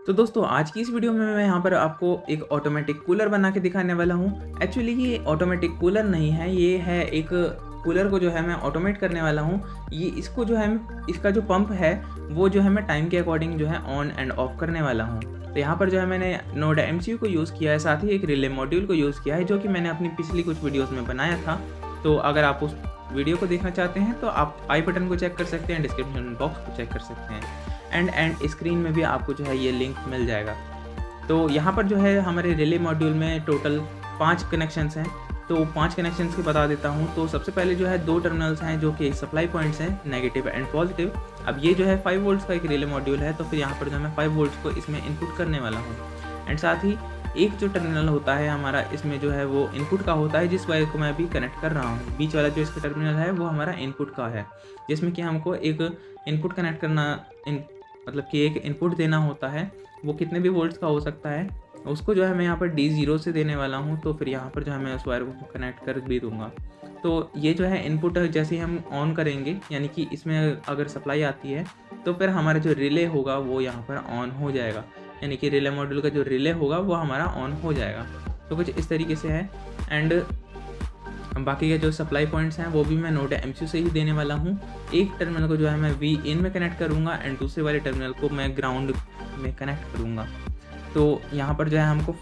तो दोस्तों आज की इस वीडियो में मैं यहाँ पर आपको एक ऑटोमेटिक कूलर बना के दिखाने वाला हूँ। एक्चुअली ये ऑटोमेटिक कूलर नहीं है, ये है एक कूलर को जो है मैं ऑटोमेट करने वाला हूँ। ये इसको जो है इसका जो पंप है वो जो है मैं टाइम के अकॉर्डिंग जो है ऑन एंड ऑफ करने वाला हूँ। तो यहाँ पर जो है मैंने नोड एमसीयू को यूज़ किया है, साथ ही एक रिले मॉड्यूल को यूज़ किया है जो कि मैंने अपनी पिछली कुछ वीडियोज़ में बनाया था। तो अगर आप उस वीडियो को देखना चाहते हैं तो आप आई बटन को चेक कर सकते हैं, डिस्क्रिप्शन बॉक्स को चेक कर सकते हैं एंड स्क्रीन में भी आपको जो है ये लिंक मिल जाएगा। तो यहाँ पर जो है हमारे रिले मॉड्यूल में टोटल 5 कनेक्शंस हैं। तो 5 कनेक्शंस की बता देता हूँ। तो सबसे पहले जो है 2 टर्मिनल्स हैं जो कि सप्लाई पॉइंट्स हैं, नेगेटिव एंड पॉजिटिव। अब ये जो है 5 वोल्ट्स का एक रिले मॉड्यूल है, तो फिर यहाँ पर जो मैं 5 वोल्ट्स को इसमें इनपुट करने वाला हूँ। एंड साथ ही एक जो टर्मिनल होता है हमारा इसमें जो है वो इनपुट का होता है, जिस वायर को मैं अभी कनेक्ट कर रहा हूँ। बीच वाला जो इसका टर्मिनल है वो हमारा इनपुट का है, जिसमें कि हमको एक इनपुट कनेक्ट करना मतलब कि एक इनपुट देना होता है। वो कितने भी वोल्ट्स का हो सकता है, उसको जो है मैं यहाँ पर D0 से देने वाला हूँ। तो फिर यहाँ पर जो है मैं उस वायर को कनेक्ट कर भी दूँगा। तो ये जो है इनपुट जैसे ही हम ऑन करेंगे, यानी कि इसमें अगर सप्लाई आती है तो फिर हमारा जो रिले होगा वो यहाँ पर ऑन हो जाएगा, यानी कि रिले मॉड्यूल का जो रिले होगा वो हमारा ऑन हो जाएगा। तो कुछ इस तरीके से है। एंड बाकी के जो सप्लाई पॉइंट्स हैं वो भी मैं नोड एमसीयू से ही देने वाला हूँ। एक टर्मिनल को जो है मैं Vin में कनेक्ट करूँगा एंड दूसरे वाले टर्मिनल को मैं ग्राउंड में कनेक्ट करूँगा। तो यहाँ पर जो है हमको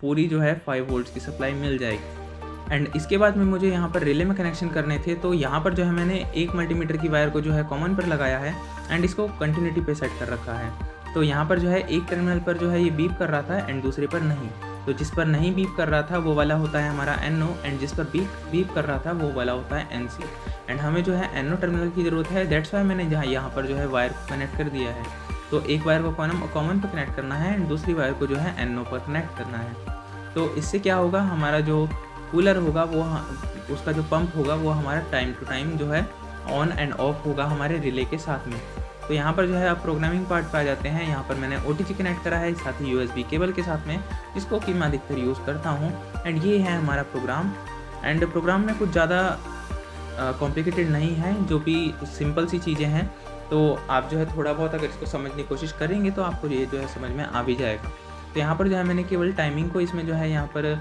पूरी जो है 5 वोल्ट्स की सप्लाई मिल जाएगी। एंड इसके बाद में मुझे यहाँ पर रिले में कनेक्शन करने थे, तो यहाँ पर जो है मैंने एक मल्टीमीटर की वायर को जो है कॉमन पर लगाया है एंड इसको कंटिन्यूटी पे सेट कर रखा है। तो यहाँ पर जो है एक टर्मिनल पर जो है ये बीप कर रहा था एंड दूसरे पर नहीं। तो जिस पर नहीं बीप कर रहा था वो वाला होता है हमारा NO एंड जिस पर बीप कर रहा था वो वाला होता है NC। एंड हमें जो है NO टर्मिनल की ज़रूरत है, दैट्स वाई मैंने यहाँ पर जो है वायर को कनेक्ट कर दिया है। तो एक वायर को कॉमन पर कनेक्ट करना है एंड दूसरी वायर को जो है NO पर कनेक्ट करना है। तो इससे क्या होगा, हमारा जो कूलर होगा वो उसका जो पंप होगा वो हमारा टाइम टू टाइम जो है ऑन एंड ऑफ होगा हमारे रिले के साथ में। तो यहाँ पर जो है आप प्रोग्रामिंग पार्ट पे आ जाते हैं। यहाँ पर मैंने OTG कनेक्ट करा है, साथ ही USB केबल के साथ में, जिसको कि मैं अधिकतर यूज़ करता हूँ। एंड ये है हमारा प्रोग्राम। एंड प्रोग्राम में कुछ ज़्यादा कॉम्प्लिकेटेड नहीं है, जो भी सिंपल सी चीज़ें हैं। तो आप जो है थोड़ा बहुत अगर इसको समझने की कोशिश करेंगे तो आपको ये जो है समझ में आ भी जाएगा। तो यहाँ पर जो है मैंने केवल टाइमिंग को इसमें जो है यहाँ पर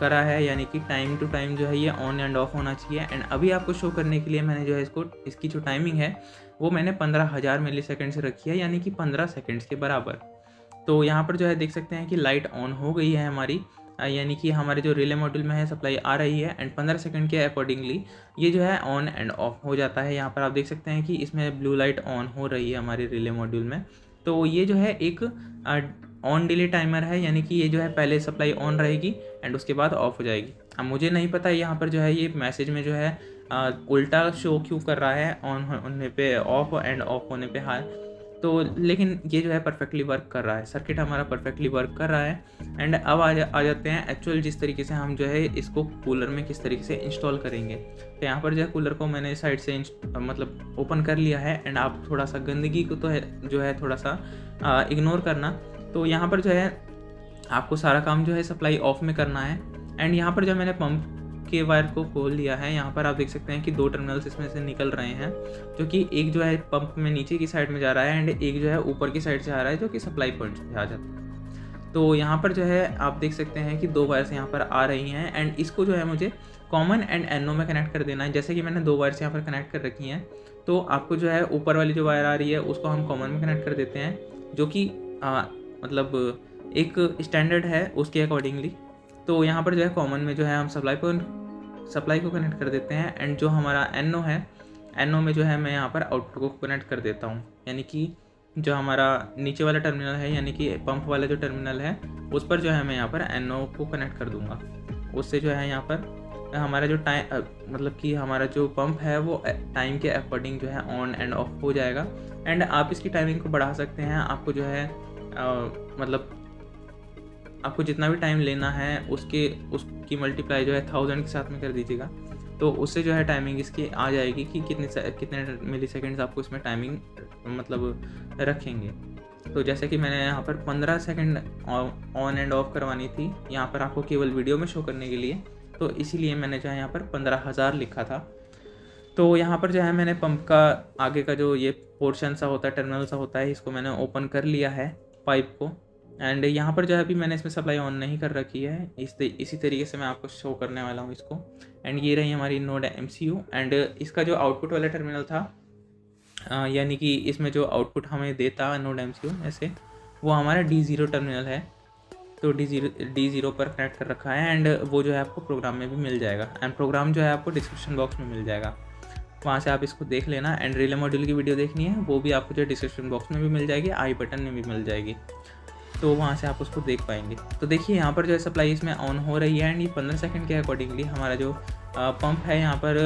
करा है, यानी कि टाइम टू टाइम जो है ये ऑन एंड ऑफ होना चाहिए। एंड अभी आपको शो करने के लिए मैंने जो है इसकी जो टाइमिंग है वो मैंने 15,000 मिली सेकेंड से रखी है, यानी कि 15 सेकेंड्स के बराबर। तो यहाँ पर जो है देख सकते हैं कि लाइट ऑन हो गई है हमारी, यानी कि हमारे जो रिले मॉड्यूल में है सप्लाई आ रही है एंड 15 सेकंड के अकॉर्डिंगली ये जो है ऑन एंड ऑफ हो जाता है। यहाँ पर आप देख सकते हैं कि इसमें ब्लू लाइट ऑन हो रही है हमारे रिले मॉड्यूल में। तो ये जो है एक ऑन डिले टाइमर है, यानी कि ये जो है पहले सप्लाई ऑन रहेगी एंड उसके बाद ऑफ हो जाएगी। अब मुझे नहीं पता यहाँ पर जो है ये मैसेज में जो है उल्टा शो क्यों कर रहा है, ऑन होने पे ऑफ एंड ऑफ होने पे हाई। तो लेकिन ये जो है परफेक्टली वर्क कर रहा है, सर्किट हमारा परफेक्टली वर्क कर रहा है। एंड अब आ जाते हैं एक्चुअल जिस तरीके से हम जो है इसको कूलर में किस तरीके से इंस्टॉल करेंगे। तो यहाँ पर जो है कूलर को मैंने साइड से मतलब ओपन कर लिया है। एंड आप थोड़ा सा गंदगी को तो है जो है थोड़ा सा इग्नोर करना। तो यहाँ पर जो है आपको सारा काम जो है सप्लाई ऑफ में करना है। एंड यहाँ पर जो मैंने पंप के वायर को खोल लिया है, यहाँ पर आप देख सकते हैं कि 2 टर्मिनल्स इसमें से निकल रहे हैं, जो कि एक जो है पंप में नीचे की साइड में जा रहा है एंड एक जो है ऊपर की साइड से आ रहा है, जो कि सप्लाई पॉइंट पे आ जाता है। तो यहाँ पर जो है आप देख सकते हैं कि 2 वायर्स यहाँ पर आ रही हैं एंड इसको जो है मुझे कॉमन एंड NO में कनेक्ट कर देना है। जैसे कि मैंने 2 वायर्स यहाँ पर कनेक्ट कर रखी हैं, तो आपको जो है ऊपर वाली जो वायर आ रही है उसको हम कॉमन में कनेक्ट कर देते हैं, जो कि मतलब एक स्टैंडर्ड है उसके अकॉर्डिंगली। तो यहाँ पर जो है कॉमन में जो है हम सप्लाई को कनेक्ट कर देते हैं एंड जो हमारा NO है, NO में जो है मैं यहाँ पर आउटपुट को कनेक्ट कर देता हूँ, यानी कि जो हमारा नीचे वाला टर्मिनल है, यानी कि पंप वाला जो टर्मिनल है उस पर जो है मैं यहाँ पर NO को कनेक्ट कर दूँगा। उससे जो है यहाँ पर हमारा जो टाइम मतलब कि हमारा जो पंप है वो टाइम के अकॉर्डिंग जो है ऑन एंड ऑफ हो जाएगा। एंड आप इसकी टाइमिंग को बढ़ा सकते हैं। आपको जो है मतलब आपको जितना भी टाइम लेना है उसकी मल्टीप्लाई जो है 1000 के साथ में कर दीजिएगा। तो उससे जो है टाइमिंग इसकी आ जाएगी कि कितने मिली सेकेंड्स आपको इसमें टाइमिंग मतलब रखेंगे। तो जैसे कि मैंने यहाँ पर 15 सेकंड ऑन एंड ऑफ करवानी थी, यहाँ पर आपको केवल वीडियो में शो करने के लिए, तो इसीलिए मैंने जो है यहाँ पर 15,000 लिखा था। तो यहाँ पर जो है मैंने पंप का आगे का जो ये पोर्शन सा होता है, टर्मिनल सा होता है, इसको मैंने ओपन कर लिया है पाइप को। एंड यहाँ पर जो है अभी मैंने इसमें सप्लाई ऑन नहीं कर रखी है, इसी तरीके से मैं आपको शो करने वाला हूँ इसको। एंड ये रही हमारी नोड MCU। एंड इसका जो आउटपुट वाला टर्मिनल था, यानी कि इसमें जो आउटपुट हमें देता नोड MCU ऐसे, वो हमारा D0 टर्मिनल है। तो D0 पर कनेक्ट कर रखा है। एंड वो जो है आपको प्रोग्राम में भी मिल जाएगा। एंड प्रोग्राम जो है आपको डिस्क्रिप्शन बॉक्स में मिल जाएगा, वहाँ से आप इसको देख लेना। एंड रिले मॉड्यूल की वीडियो देखनी है वो भी आपको जो डिस्क्रिप्शन बॉक्स में भी मिल जाएगी, आई बटन में भी मिल जाएगी, तो वहाँ से आप उसको देख पाएंगे। तो देखिए यहाँ पर जो है सप्लाई इसमें ऑन हो रही है। एंड ये 15 सेकंड के अकॉर्डिंगली हमारा जो पंप है यहाँ पर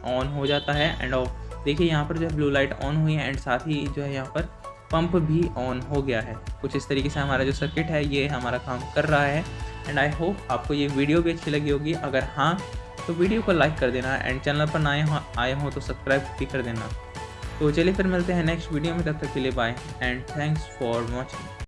ऑन हो जाता है एंड ऑफ। देखिए यहाँ पर जो है ब्लू लाइट ऑन हुई है एंड साथ ही जो है यहाँ पर पंप भी ऑन हो गया है। कुछ इस तरीके से हमारा जो सर्किट है ये हमारा काम कर रहा है। एंड आई होप आपको ये वीडियो भी अच्छी लगी होगी। अगर हाँ तो वीडियो को लाइक कर देना एंड चैनल पर नए आए हो तो सब्सक्राइब भी कर देना। तो चलिए फिर मिलते हैं नेक्स्ट वीडियो में, तब तक के लिए bye and thanks for watching.